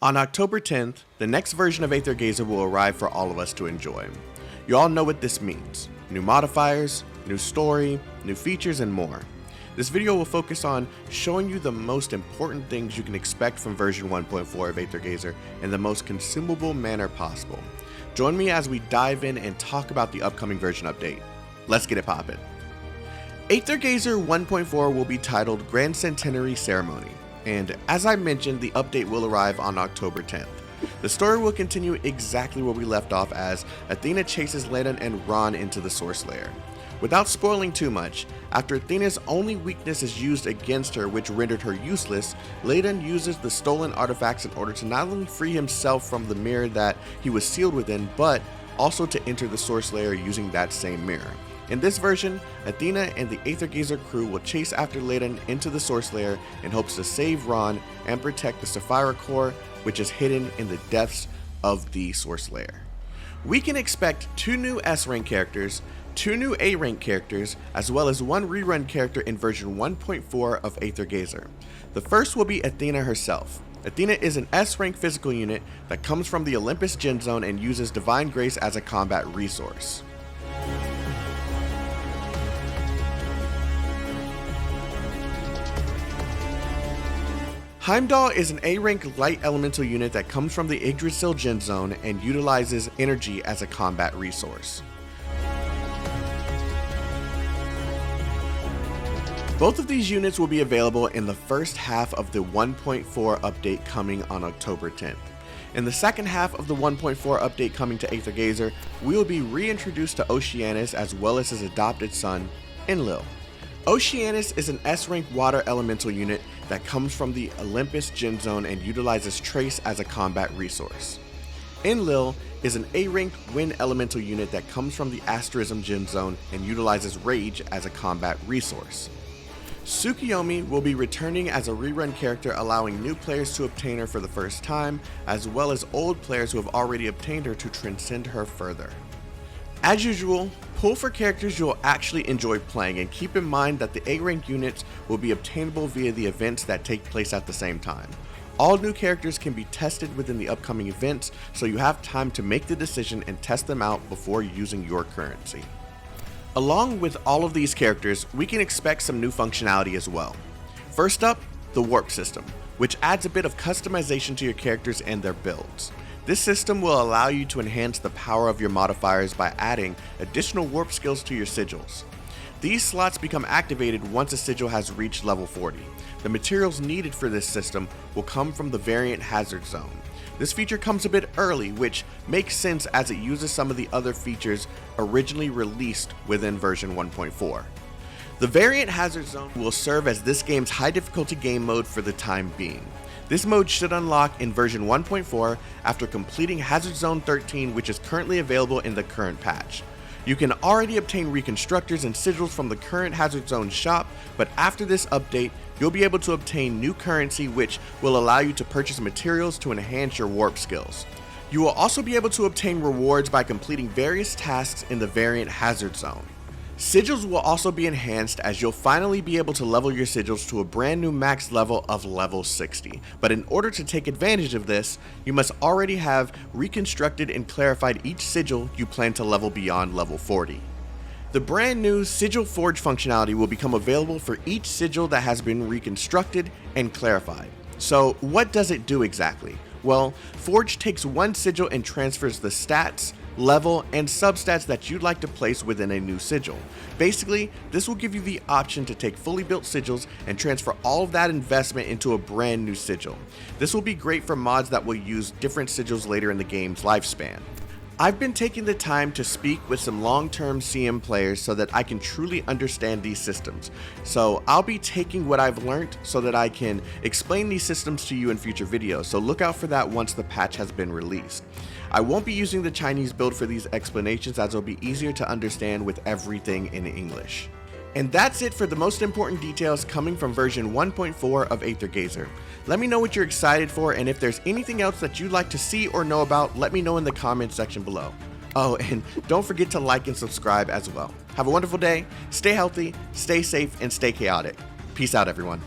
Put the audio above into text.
On October 10th, the next version of Aether Gazer will arrive for all of us to enjoy. You all know what this means. New modifiers, new story, new features, and more. This video will focus on showing you the most important things you can expect from version 1.4 of Aether Gazer in the most consumable manner possible. Join me as we dive in and talk about the upcoming version update. Let's get it poppin'. Aether Gazer 1.4 will be titled Grand Centenary Ceremony, and as I mentioned, the update will arrive on October 10th. The story will continue exactly where we left off as Athena chases Ledon and Ron into the Source Lair. Without spoiling too much, after Athena's only weakness is used against her, which rendered her useless, Ledon uses the stolen artifacts in order to not only free himself from the mirror that he was sealed within, but also to enter the Source Lair using that same mirror. In this version, Athena and the Aether Gazer crew will chase after Ledon into the Source Lair in hopes to save Ron and protect the Sapphire Core, which is hidden in the depths of the Source Lair. We can expect 2 new S-rank characters, 2 new A-rank characters, as well as 1 rerun character in version 1.4 of Aether Gazer. The first will be Athena herself. Athena is an S-rank physical unit that comes from the Olympus Gen Zone and uses Divine Grace as a combat resource. Heimdall is an A-rank light elemental unit that comes from the Yggdrasil Gen Zone and utilizes energy as a combat resource. Both of these units will be available in the first half of the 1.4 update coming on October 10th. In the second half of the 1.4 update coming to Aether Gazer, we will be reintroduced to Oceanus as well as his adopted son, Enlil. Oceanus is an S-rank water elemental unit that comes from the Olympus Gen Zone and utilizes Trace as a combat resource. Enlil is an A-rank wind elemental unit that comes from the Asterism Gen Zone and utilizes Rage as a combat resource. Tsukuyomi will be returning as a rerun character, allowing new players to obtain her for the first time, as well as old players who have already obtained her to transcend her further. As usual, pull for characters you will actually enjoy playing, and keep in mind that the A-rank units will be obtainable via the events that take place at the same time. All new characters can be tested within the upcoming events, so you have time to make the decision and test them out before using your currency. Along with all of these characters, we can expect some new functionality as well. First up, the warp system, which adds a bit of customization to your characters and their builds. This system will allow you to enhance the power of your modifiers by adding additional warp skills to your sigils. These slots become activated once a sigil has reached level 40. The materials needed for this system will come from the variant hazard zone. This feature comes a bit early, which makes sense as it uses some of the other features originally released within version 1.4. The variant hazard zone will serve as this game's high difficulty game mode for the time being. This mode should unlock in version 1.4 after completing Hazard Zone 13, which is currently available in the current patch. You can already obtain reconstructors and sigils from the current Hazard Zone shop, but after this update, you'll be able to obtain new currency which will allow you to purchase materials to enhance your warp skills. You will also be able to obtain rewards by completing various tasks in the variant Hazard Zone. Sigils will also be enhanced as you'll finally be able to level your sigils to a brand new max level of level 60. But in order to take advantage of this, you must already have reconstructed and clarified each sigil you plan to level beyond level 40. The brand new Sigil Forge functionality will become available for each sigil that has been reconstructed and clarified. So what does it do exactly? Well, Forge takes one sigil and transfers the stats, level, and substats that you'd like to place within a new sigil. Basically, this will give you the option to take fully built sigils and transfer all of that investment into a brand new sigil. This will be great for mods that will use different sigils later in the game's lifespan. I've been taking the time to speak with some long-term CM players so that I can truly understand these systems. So I'll be taking what I've learned so that I can explain these systems to you in future videos, so look out for that once the patch has been released. I won't be using the Chinese build for these explanations as it'll be easier to understand with everything in English. And that's it for the most important details coming from version 1.4 of Aether Gazer. Let me know what you're excited for, and if there's anything else that you'd like to see or know about, let me know in the comments section below. Oh, and don't forget to like and subscribe as well. Have a wonderful day, stay healthy, stay safe, and stay chaotic. Peace out, everyone.